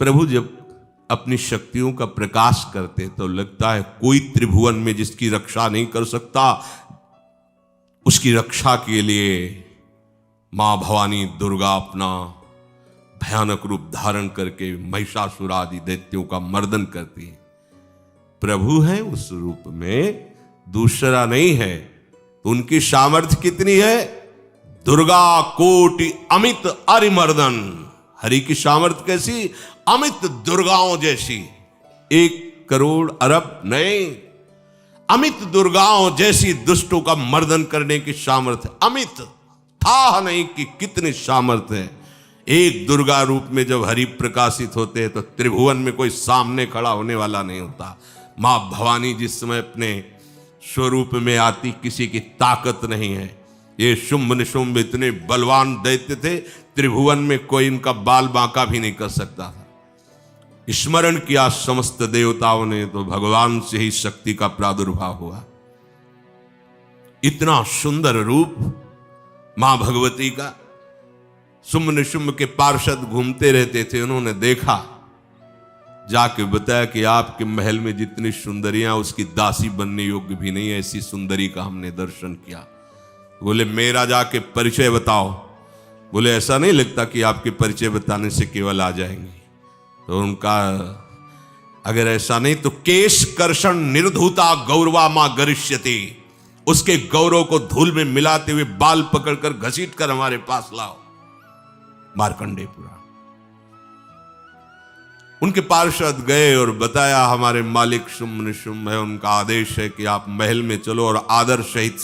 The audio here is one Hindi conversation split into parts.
प्रभु जब अपनी शक्तियों का प्रकाश करते तो लगता है कोई त्रिभुवन में जिसकी रक्षा नहीं कर सकता, उसकी रक्षा के लिए मां भवानी दुर्गा अपना भयानक रूप धारण करके महिषासुर आदि दैत्यों का मर्दन करती है। प्रभु है उस रूप में, दूसरा नहीं है। तो उनकी सामर्थ्य कितनी है? दुर्गा कोटि अमित अरिमर्दन। हरि की सामर्थ्य कैसी? अमित दुर्गाओं जैसी। 1 करोड़ अरब नहीं, अमित दुर्गाओं जैसी दुष्टों का मर्दन करने की सामर्थ्य। अमित था नहीं कि कितनी सामर्थ्य है। एक दुर्गा रूप में जब हरि प्रकाशित होते हैं तो त्रिभुवन में कोई सामने खड़ा होने वाला नहीं होता। मां भवानी जिस समय अपने स्वरूप में आती, किसी की ताकत नहीं है। ये शुंभ निशुंभ इतने बलवान दैत्य थे, त्रिभुवन में कोई इनका बाल बांका भी नहीं कर सकता था। स्मरण किया समस्त देवताओं ने तो भगवान से ही शक्ति का प्रादुर्भाव हुआ। इतना सुंदर रूप मां भगवती का। शुंभ निशुंभ के पार्षद घूमते रहते थे, उन्होंने देखा, जाके बताया कि आपके महल में जितनी सुंदरियां उसकी दासी बनने योग्य भी नहीं है, ऐसी सुंदरी का हमने दर्शन किया। बोले मेरा जाके परिचय बताओ। बोले ऐसा नहीं लगता कि आपके परिचय बताने से केवल आ जाएंगे। तो उनका अगर ऐसा नहीं तो केश कर्षण निर्धूता गौरवा मां गरिष्यति, उसके गौरव को धूल में मिलाते हुए बाल पकड़कर घसीट कर हमारे पास लाओ। मार्कंडेयपुरा उनके पार्षद गए और बताया हमारे मालिक शुंभ निशुंभ है, उनका आदेश है कि आप महल में चलो और आदर सहित,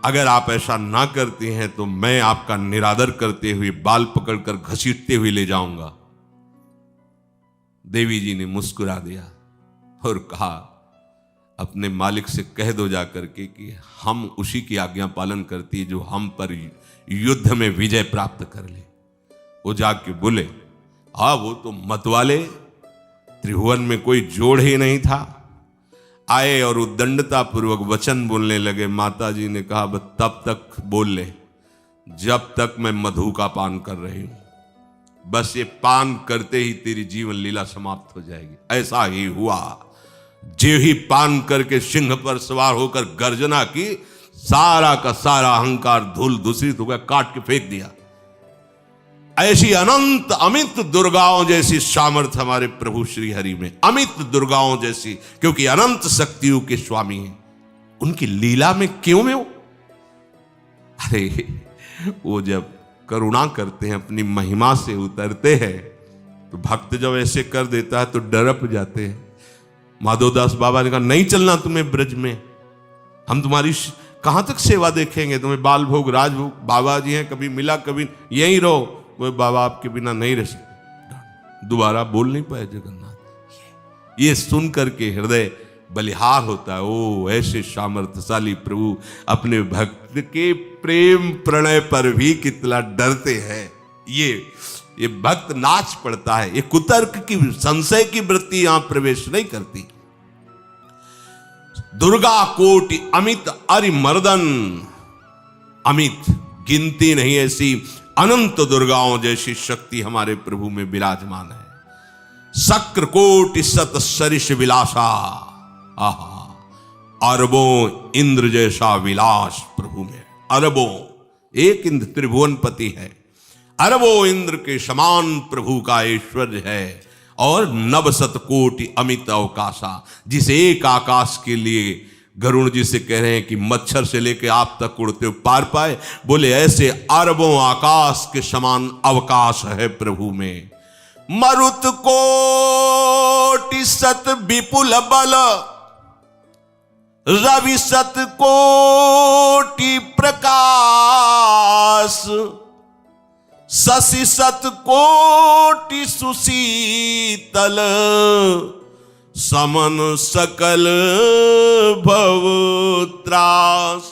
अगर आप ऐसा ना करती हैं तो मैं आपका निरादर करते हुए बाल पकड़कर घसीटते हुए ले जाऊंगा। देवी जी ने मुस्कुरा दिया और कहा अपने मालिक से कह दो जाकर के कि हम उसी की आज्ञा पालन करती जो हम पर युद्ध में विजय प्राप्त कर ले। वो जाके बोले हाँ वो तो मतवाले, त्रिभुवन में कोई जोड़ ही नहीं था। आए और उद्दंडता पूर्वक वचन बोलने लगे। माता जी ने कहा बस तब तक बोल ले जब तक मैं मधु का पान कर रही हूं, बस ये पान करते ही तेरी जीवन लीला समाप्त हो जाएगी। ऐसा ही हुआ। जो ही पान करके सिंह पर सवार होकर गर्जना की, सारा का सारा अहंकार धूल दूषित हो गया, काट के फेंक दिया। ऐसी अनंत अमित दुर्गाओं जैसी सामर्थ्य हमारे प्रभु श्री हरि में, अमित दुर्गाओं जैसी, क्योंकि अनंत शक्तियों के स्वामी हैं। उनकी लीला में क्यों में हो? अरे वो जब करुणा करते हैं, अपनी महिमा से उतरते हैं, तो भक्त जब ऐसे कर देता है तो डरप जाते हैं। माधवदास बाबा ने कहा नहीं चलना तुम्हें ब्रज में, हम तुम्हारी कहां तक सेवा देखेंगे, तुम्हें बाल भोग राजभोग। बाबा जी हैं, कभी मिला कभी यहीं रहो। वो बाबा आपके बिना नहीं रह सकते। दोबारा बोल नहीं पाए जगन्नाथ। ये सुन करके हृदय बलिहार होता है। ओ ऐसे सामर्थ्यशाली प्रभु अपने भक्त के प्रेम प्रणय पर भी कितना डरते हैं। ये भक्त नाच पड़ता है। ये कुतर्क की, संशय की वृत्ति यहां प्रवेश नहीं करती। दुर्गा कोटि अमित अरिमर्दन, अमित गिनती नहीं ऐसी अनंत दुर्गाओं जैसी शक्ति हमारे प्रभु में विराजमान है। शक्र कोटि सत सरिष विलासा, आहा अरबों इंद्र जैसा विलास प्रभु में। अरबों, एक इंद्र त्रिभुवनपति है, अरबों इंद्र के समान प्रभु का ऐश्वर्य है। और नवशत कोटि अमित अवकाशा, जिस एक आकाश के लिए गरुड़ जी से कह रहे हैं कि मच्छर से लेके आप तक उड़ते हो पार पाए, बोले ऐसे अरबों आकाश के समान अवकाश है प्रभु में। मरुत कोटि सत विपुल बल, रवि सत कोटि प्रकाश, शशि सत कोटि सुशीतल, समन सकल भव त्रास।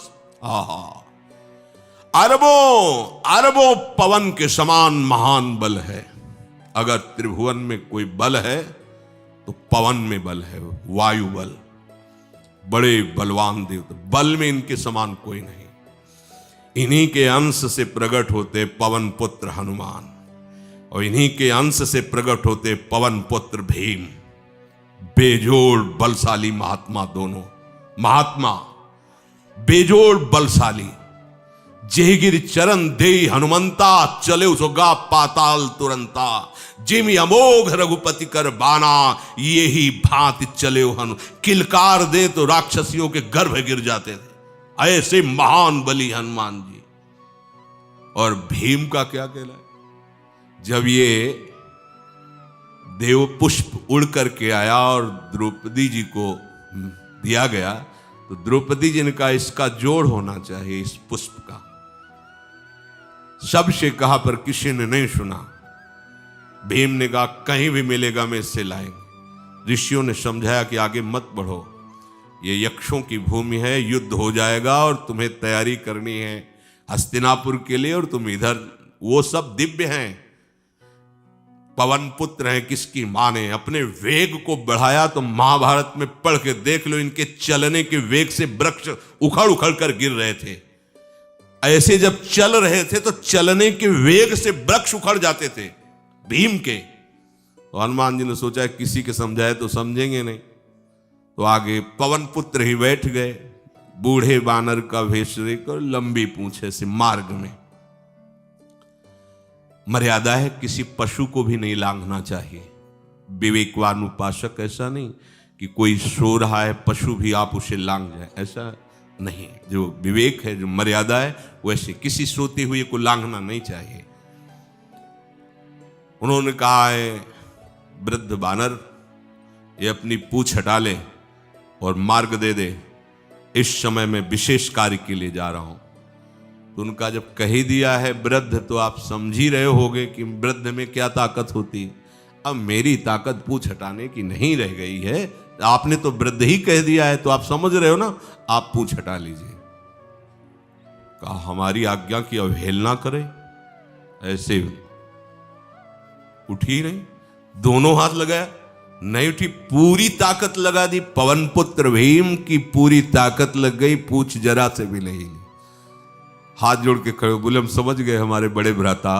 अरबों पवन के समान महान बल है। अगर त्रिभुवन में कोई बल है तो पवन में बल है, वायु बल। बड़े बलवान देवता, बल में इनके समान कोई नहीं। इन्हीं के अंश से प्रकट होते पवन पुत्र हनुमान। और इन्हीं के अंश से प्रकट होते पवन पुत्र भीम, बेजोड़ बलशाली महात्मा। दोनों महात्मा बेजोड़ बलशाली। जेगिर चरण दे हनुमंता, चले उसोगा पाताल तुरंता। जिमि अमोघ रघुपति कर बाना, ये ही भांति चले हनु। किलकार दे तो राक्षसियों के गर्भ गिर जाते थे, ऐसे महान बली हनुमान जी। और भीम का क्या कहना है? जब ये देव पुष्प उड़ करके आया और द्रौपदी जी को दिया गया, तो द्रौपदी जी ने कहा इसका जोड़ होना चाहिए, इस पुष्प का। सबसे कहा पर किसी ने नहीं सुना। भीम ने कहा कहीं भी मिलेगा मैं इससे लाएंगे। ऋषियों ने समझाया कि आगे मत बढ़ो, ये यक्षों की भूमि है, युद्ध हो जाएगा और तुम्हें तैयारी करनी है हस्तिनापुर के लिए, और तुम इधर। वो सब दिव्य हैं, पवन पुत्र हैं। किसकी मां ने अपने वेग को बढ़ाया तो महाभारत में पढ़ के देख लो, इनके चलने के वेग से वृक्ष उखड़ उखड़ कर गिर रहे थे। ऐसे जब चल रहे थे तो चलने के वेग से वृक्ष उखड़ जाते थे भीम के। तो हनुमान जी ने सोचा किसी के समझाए तो समझेंगे नहीं, तो आगे पवन पुत्र ही बैठ गए, बूढ़े बानर का वेश लेकर, लंबी पूंछे से। मार्ग में मर्यादा है, किसी पशु को भी नहीं लांघना चाहिए। विवेकवान उपासक ऐसा नहीं कि कोई सो रहा है पशु भी आप उसे लांघ जाए, ऐसा नहीं। जो विवेक है, जो मर्यादा है, वैसे किसी सोते हुए को लांघना नहीं चाहिए। उन्होंने कहा है वृद्ध बानर ये अपनी पूंछ हटा ले और मार्ग दे दे, इस समय मैं विशेष कार्य के लिए जा रहा हूं। तो उनका जब कह ही दिया है वृद्ध, तो आप समझ ही रहे होगे कि वृद्ध में क्या ताकत होती। अब मेरी ताकत पूंछ हटाने की नहीं रह गई है, आपने तो वृद्ध ही कह दिया है, तो आप समझ रहे हो ना, आप पूंछ हटा लीजिए। कहा हमारी आज्ञा की अवहेलना करे, ऐसे उठी नहीं, दोनों हाथ लगाया, नहीं उठी, पूरी ताकत लगा दी। पवन पुत्र भीम की पूरी ताकत लग गई, पूंछ जरा से भी नहीं। हाथ जोड़ के खड़े बोले हम समझ गए हमारे बड़े भ्राता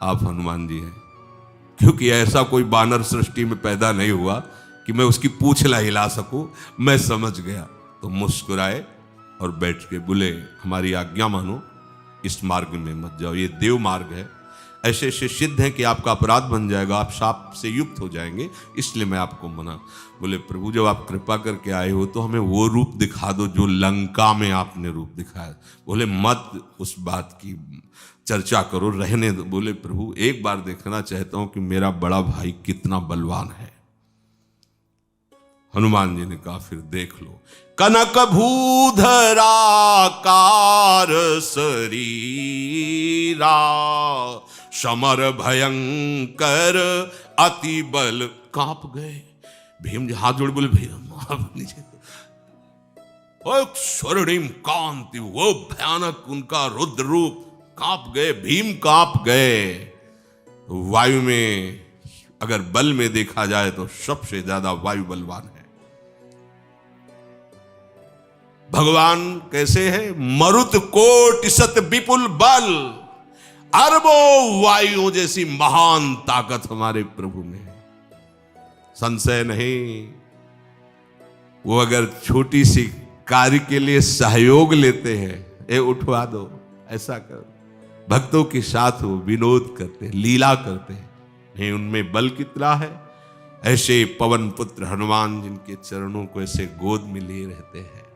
आप हनुमान जी हैं, क्योंकि ऐसा कोई बानर सृष्टि में पैदा नहीं हुआ कि मैं उसकी पूंछ ला हिला सकूं। मैं समझ गया। तो मुस्कुराए और बैठ के बोले हमारी आज्ञा मानो, इस मार्ग में मत जाओ, ये देव मार्ग है। ऐसे ऐसे सिद्ध हैं कि आपका अपराध बन जाएगा, आप शाप से युक्त हो जाएंगे, इसलिए मैं आपको मना। बोले प्रभु जब आप कृपा करके आए हो तो हमें वो रूप दिखा दो जो लंका में आपने रूप दिखाया। बोले मत उस बात की चर्चा करो, रहने दो। बोले प्रभु एक बार देखना चाहता हूं कि मेरा बड़ा भाई कितना बलवान है। हनुमान जी ने कहा फिर देख लो। कनक भूधरा कार शरीरा, समर भयंकर अति बल। कांप गए भीम जी, हाथ जोड़ बोले भैया नीचे। स्वर्णिम कांति, वो भयानक उनका रुद्र रूप, कांप गए भीम, कांप गए। वायु में अगर बल में देखा जाए तो सबसे ज्यादा वायु बलवान है। भगवान कैसे है? मरुत कोटि सत विपुल बल, अरबों वायुओं जैसी महान ताकत हमारे प्रभु में है, संशय नहीं। वो अगर छोटी सी कार्य के लिए सहयोग लेते हैं, ए उठवा दो, ऐसा करो, भक्तों के साथ वो विनोद करते हैं, लीला करते हैं, नहीं उनमें बल कितना है। ऐसे पवन पुत्र हनुमान जिनके चरणों को ऐसे गोद में लिए रहते हैं।